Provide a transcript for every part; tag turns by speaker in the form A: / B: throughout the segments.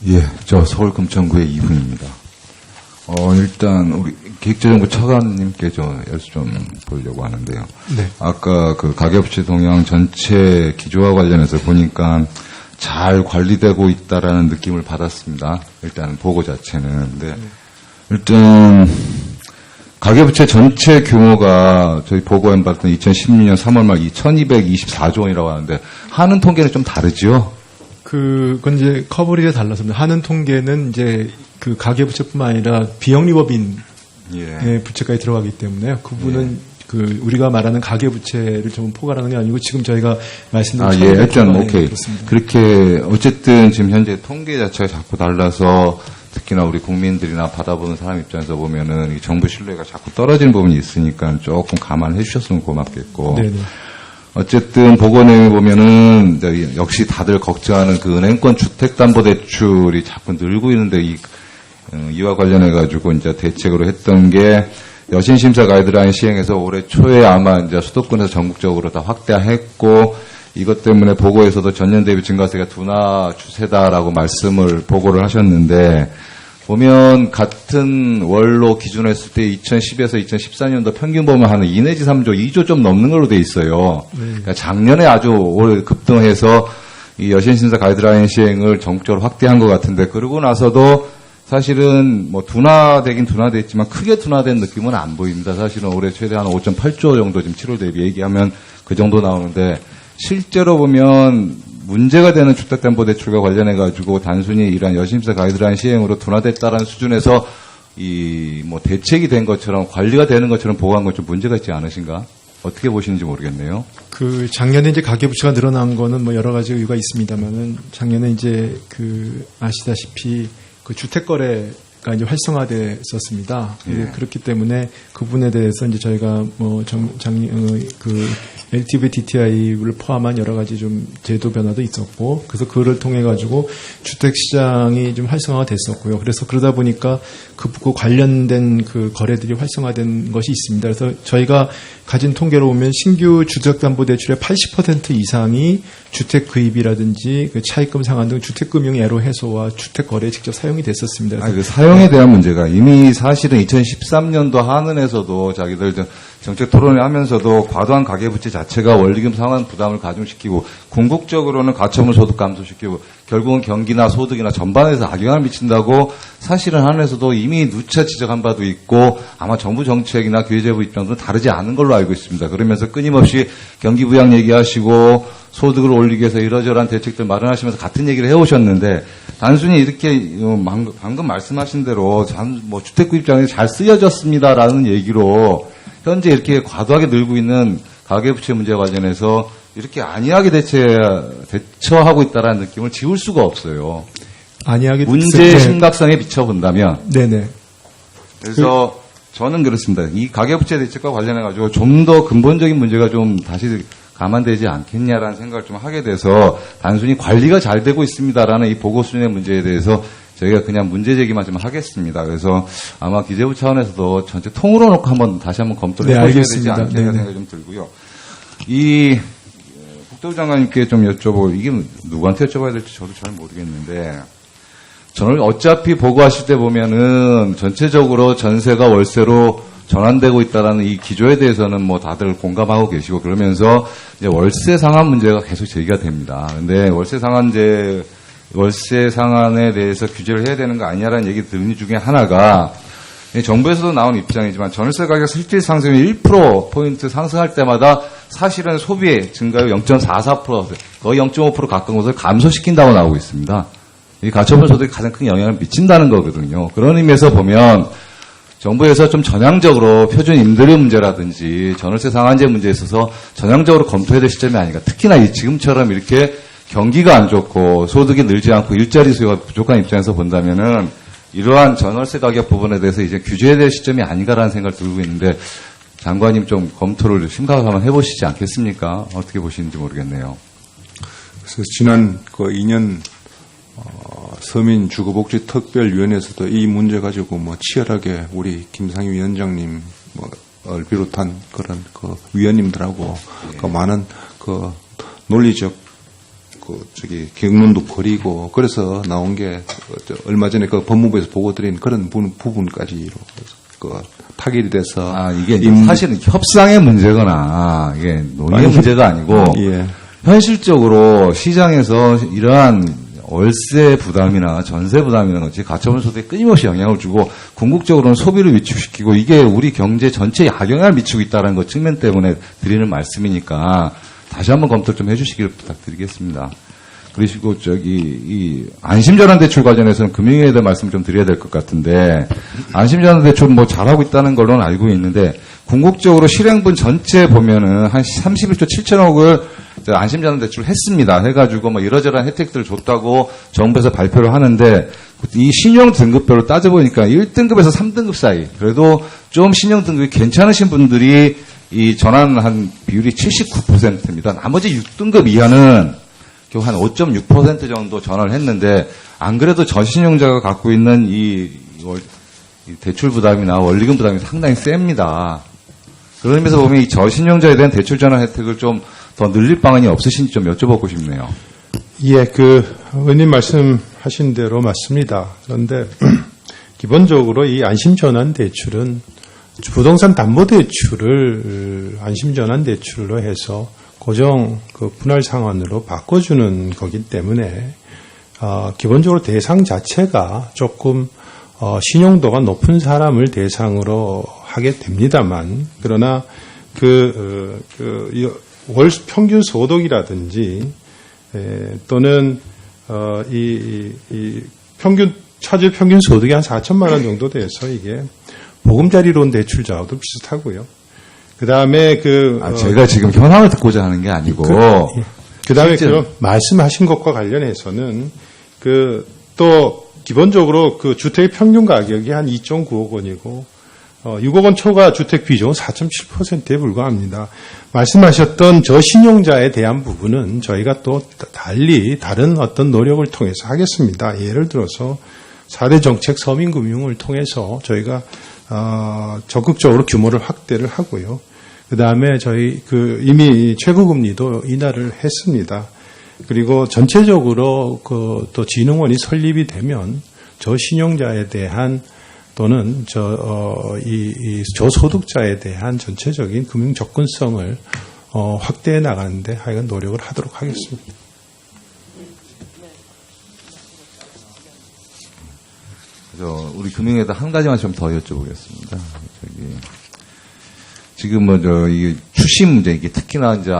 A: 예, 저 서울금천구의 이분입니다. 일단 우리 기획재정부 차관님께 좀 보려고 하는데요.
B: 네.
A: 아까 그 가계부채 동향 전체 기조와 관련해서 보니까 잘 관리되고 있다라는 느낌을 받았습니다. 일단 보고 자체는. 근데 일단 가계부채 전체 규모가 저희 보고에 봤던 2016년 3월 말 1224조 원이라고 하는데 하는 통계는 좀 다르죠?
B: 그건 이제 커버리지가 달랐습니다. 하는 통계는 이제 그 가계부채뿐만 아니라 비영리법인
A: 예.
B: 부채까지 들어가기 때문에요. 그분은 그 우리가 말하는 가계부채를 좀 포괄하는 게 아니고 지금 저희가 말씀드린
A: 예, 일단 오케이.
B: 그렇습니다.
A: 그렇게 어쨌든 지금 현재 통계 자체가 자꾸 달라서 특히나 우리 국민들이나 받아보는 사람 입장에서 보면은 이 정부 신뢰가 자꾸 떨어지는 부분이 있으니까 조금 감안해 주셨으면 고맙겠고.
B: 네네.
A: 어쨌든 보고 내용에 보면은 역시 다들 걱정하는 그 은행권 주택담보대출이 자꾸 늘고 있는데 이와 관련해 가지고 이제 대책으로 했던 게 여신심사 가이드라인 시행해서 올해 초에 아마 이제 수도권에서 전국적으로 다 확대했고 이것 때문에 보고에서도 전년 대비 증가세가 둔화 추세다라고 보고를 하셨는데 보면 같은 월로 기준했을 때 2010에서 2014년도 평균 보면 한 2 내지 3조, 2조 좀 넘는 걸로 돼 있어요. 그러니까 작년에 아주 올 급등해서 이 여신심사 가이드라인 시행을 전국적으로 확대한 것 같은데 그러고 나서도 사실은 뭐 둔화되긴 둔화됐지만 크게 둔화된 느낌은 안 보입니다. 사실은 올해 최대 한 5.8조 정도 지금 7월 대비 얘기하면 그 정도 나오는데 실제로 보면 문제가 되는 주택담보대출과 관련해가지고 단순히 이러한 여신심사 가이드라인 시행으로 둔화됐다라는 수준에서 뭐 대책이 된 것처럼 관리가 되는 것처럼 보고한 건 좀 문제가 있지 않으신가? 어떻게 보시는지 모르겠네요.
B: 그 작년에 이제 가계부채가 늘어난 거는 뭐 여러 가지 이유가 있습니다만은 작년에 이제 아시다시피 그 주택거래가 이제 활성화됐었습니다.
A: 예.
B: 그렇기 때문에 그 부분에 대해서 이제 저희가 LTV DTI를 포함한 여러 가지 좀 제도 변화도 있었고, 그래서 그를 통해 가지고 주택 시장이 좀 활성화가 됐었고요. 그래서 그러다 보니까 그 관련된 그 거래들이 활성화된 것이 있습니다. 그래서 저희가 가진 통계로 보면 신규 주택담보대출의 80% 이상이 주택 구입이라든지 그 차입금 상환 등 주택금융 애로 해소와 주택 거래에 직접 사용이 됐었습니다.
A: 그 사용에 대한 문제가 이미 사실은 2013년도 한은에서도 자기들 정책 토론을 하면서도 과도한 가계부채 자체가 원리금 상환 부담을 가중시키고 궁극적으로는 가처분 소득 감소시키고 결국은 경기나 소득이나 전반에서 악영향을 미친다고 사실은 한은에서도 이미 누차 지적한 바도 있고 아마 정부 정책이나 기재부 입장도 다르지 않은 걸로 알고 있습니다. 그러면서 끊임없이 경기 부양 얘기하시고 소득을 올리기 위해서 이러저러한 대책들 마련하시면서 같은 얘기를 해오셨는데 단순히 이렇게 방금 말씀하신 대로 뭐 주택구 입장에 잘 쓰여졌습니다라는 얘기로 현재 이렇게 과도하게 늘고 있는 가계부채 문제와 관련해서 이렇게 안이하게 대처하고 있다는 느낌을 지울 수가 없어요.
B: 안이하게
A: 문제의 심각성에 비춰본다면.
B: 네네.
A: 그래서 저는 그렇습니다. 이 가계부채 대책과 관련해가지고 좀 더 근본적인 문제가 좀 다시 감안되지 않겠냐라는 생각을 좀 하게 돼서 단순히 관리가 잘 되고 있습니다라는 이 보고 수준의 문제에 대해서 저희가 그냥 문제 제기만 좀 하겠습니다. 그래서 아마 기재부 차원에서도 전체 통으로 놓고 다시 한번 검토를 해보셔야 되지 않겠냐 생각이 좀 들고요. 이 국토부 장관님께 좀 여쭤보고 이게 누구한테 여쭤봐야 될지 저도 잘 모르겠는데 저는 어차피 보고하실 때 보면은 전체적으로 전세가 월세로 전환되고 있다라는 이 기조에 대해서는 뭐 다들 공감하고 계시고 그러면서 이제 월세 상한 문제가 계속 제기가 됩니다. 근데 월세 상한에 대해서 규제를 해야 되는 거 아니냐라는 얘기 듣는 중에 하나가 정부에서도 나온 입장이지만 전세 가격 실질 상승이 1%포인트 상승할 때마다 사실은 소비의 증가율 0.44% 거의 0.5% 가까운 것을 감소시킨다고 나오고 있습니다. 이 가처분 소득이 가장 큰 영향을 미친다는 거거든요. 그런 의미에서 보면 정부에서 좀 전향적으로 표준 임대료 문제라든지 전월세 상한제 문제에 있어서 전향적으로 검토해야 될 시점이 아닌가. 특히나 지금처럼 이렇게 경기가 안 좋고 소득이 늘지 않고 일자리 수요가 부족한 입장에서 본다면은 이러한 전월세 가격 부분에 대해서 이제 규제해야 될 시점이 아닌가라는 생각을 들고 있는데 장관님 좀 검토를 심각하게 한번 해보시지 않겠습니까? 어떻게 보시는지 모르겠네요.
C: 그래서 지난 그 2년 서민주거복지특별위원회에서도 이 문제 가지고 뭐 치열하게 우리 김상희 위원장님 을 비롯한 그런 그 위원님들하고 그 많은 그 논리적 경론도 버리고 그래서 나온 게 얼마 전에 그 법무부에서 보고 드린 그런 부분까지로 타결이 돼서
A: 이게 사실은 협상의 문제거나 이게 논의의 문제가 아니고
C: 예.
A: 현실적으로 시장에서 이러한 월세 부담이나 전세 부담이나 같이 가처분 소득에 끊임없이 영향을 주고 궁극적으로는 소비를 위축시키고 이게 우리 경제 전체에 악영향을 미치고 있다는 것 측면 때문에 드리는 말씀이니까 다시 한번 검토를 좀 해주시기를 부탁드리겠습니다. 그리고 이 안심전환대출 관련해서는 금융위에 대한 말씀 좀 드려야 될 것 같은데 안심전환대출 뭐 잘하고 있다는 걸로는 알고 있는데 궁극적으로 실행분 전체 보면은 한 31조 7천억을 안심전환대출을 했습니다. 해가지고 뭐 이러저러한 혜택들을 줬다고 정부에서 발표를 하는데 이 신용 등급별로 따져보니까 1등급에서 3등급 사이 그래도 좀 신용 등급이 괜찮으신 분들이 이 전환한 비율이 79%입니다. 나머지 6등급 이하는 겨우 한 5.6% 정도 전환을 했는데 안 그래도 저신용자가 갖고 있는 이 대출 부담이나 원리금 부담이 상당히 셉니다. 그런 의미에서 보면 이 저신용자에 대한 대출 전환 혜택을 좀 더 늘릴 방안이 없으신지 좀 여쭤보고 싶네요.
D: 예, 의원님 말씀하신 대로 맞습니다. 그런데 기본적으로 이 안심전환대출은 부동산 담보대출을 안심전환대출로 해서 고정 분할 상환으로 바꿔주는 거기 때문에 기본적으로 대상 자체가 조금 신용도가 높은 사람을 대상으로 하게 됩니다만 그러나 월 평균 소득이라든지 또는 이 차질 평균 소득이 한 4천만 원 정도 돼서 이게 보금자리론 대출자와도 비슷하고요. 그 다음에
A: 제가 지금 현황을 듣고자 하는 게 아니고
D: 그 다음에 말씀하신 것과 관련해서는 또 기본적으로 주택의 평균 가격이 한 2.9억 원이고 6억 원 초과 주택 비중은 4.7%에 불과합니다. 말씀하셨던 저신용자에 대한 부분은 저희가 또 달리 다른 어떤 노력을 통해서 하겠습니다. 예를 들어서 4대 정책 서민금융을 통해서 저희가 적극적으로 규모를 확대를 하고요. 그 다음에 저희 이미 최고금리도 인하를 했습니다. 그리고 전체적으로 또 진흥원이 설립이 되면 저신용자에 대한 또는 저소득자에 대한 전체적인 금융 접근성을 확대해 나가는데 하여간 노력을 하도록 하겠습니다.
A: 그래서 우리 금융에다 한 가지만 좀 더 여쭤보겠습니다. 지금 이게 추심 문제, 이게 특히나 이제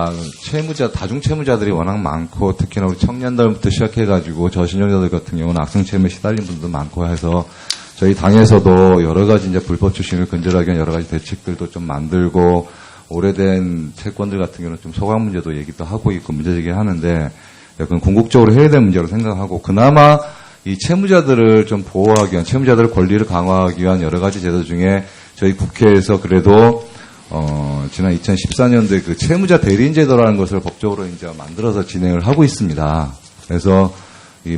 A: 다중 채무자들이 워낙 많고 특히나 우리 청년들부터 시작해가지고 저신용자들 같은 경우는 악성채무에 시달린 분들도 많고 해서 저희 당에서도 여러 가지 이제 불법 추심을 근절하기 위한 여러 가지 대책들도 좀 만들고 오래된 채권들 같은 경우는 좀 소각 문제도 얘기도 하고 있고 문제제기를 하는데 약간 궁극적으로 해야 될 문제로 생각하고 그나마 이 채무자들을 좀 보호하기 위한 채무자들의 권리를 강화하기 위한 여러 가지 제도 중에 저희 국회에서 그래도 지난 2014년도에 채무자 대리인 제도라는 것을 법적으로 이제 만들어서 진행을 하고 있습니다. 그래서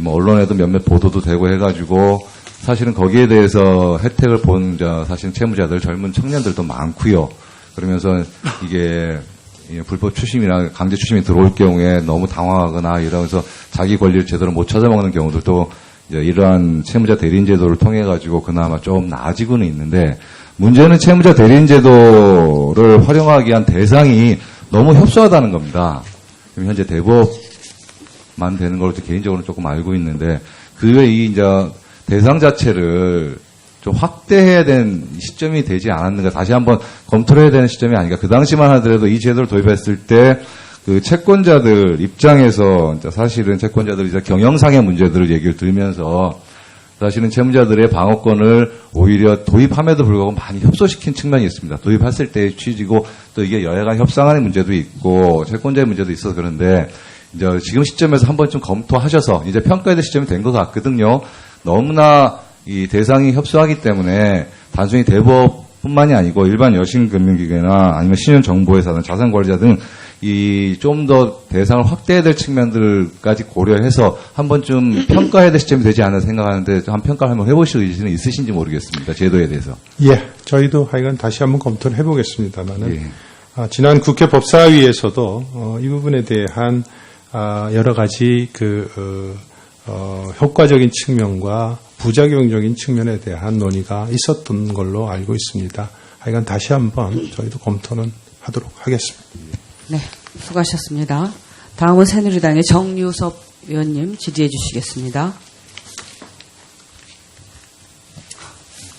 A: 언론에도 몇몇 보도도 되고 해가지고 사실은 거기에 대해서 혜택을 본 사실 채무자들 젊은 청년들도 많고요. 그러면서 이게 불법 추심이나 강제 추심이 들어올 경우에 너무 당황하거나 이러면서 자기 권리를 제대로 못 찾아먹는 경우들도 이제 이러한 채무자 대리인 제도를 통해 가지고 그나마 좀 나아지고는 있는데 문제는 채무자 대리인 제도를 활용하기 위한 대상이 너무 협소하다는 겁니다. 지금 현재 대법만 되는 걸로 개인적으로 조금 알고 있는데 그 외에 이제 대상 자체를 좀 확대해야 되는 시점이 되지 않았는가 다시 한번 검토를 해야 되는 시점이 아닌가. 그 당시만 하더라도 이 제도를 도입했을 때 채권자들 입장에서 사실은 채권자들이 경영상의 문제들을 얘기를 들으면서 사실은 채무자들의 방어권을 오히려 도입함에도 불구하고 많이 협소시킨 측면이 있습니다. 도입했을 때의 취지고 또 이게 여야간 협상하는 문제도 있고 채권자의 문제도 있어서 그런데 이제 지금 시점에서 한번 좀 검토하셔서 이제 평가해야 될 시점이 된 것 같거든요. 너무나 이 대상이 협소하기 때문에 단순히 대법뿐만이 아니고 일반 여신금융기관이나 아니면 신용정보회사나 자산관리자 등 이 좀 더 대상을 확대해야 될 측면들까지 고려해서 한번 좀 평가해야 될 시점이 되지 않나 생각하는데 한 평가를 한번 해보실 의지는 있으신지 모르겠습니다. 제도에 대해서.
D: 예, 저희도 하여간 다시 한번 검토를 해보겠습니다만은 지난 국회 법사위에서도 이 부분에 대한 여러 가지 효과적인 측면과 부작용적인 측면에 대한 논의가 있었던 걸로 알고 있습니다. 하여간 다시 한번 저희도 검토는 하도록 하겠습니다.
E: 네, 수고하셨습니다. 다음은 새누리당의 정유섭 의원님 질의해 주시겠습니다.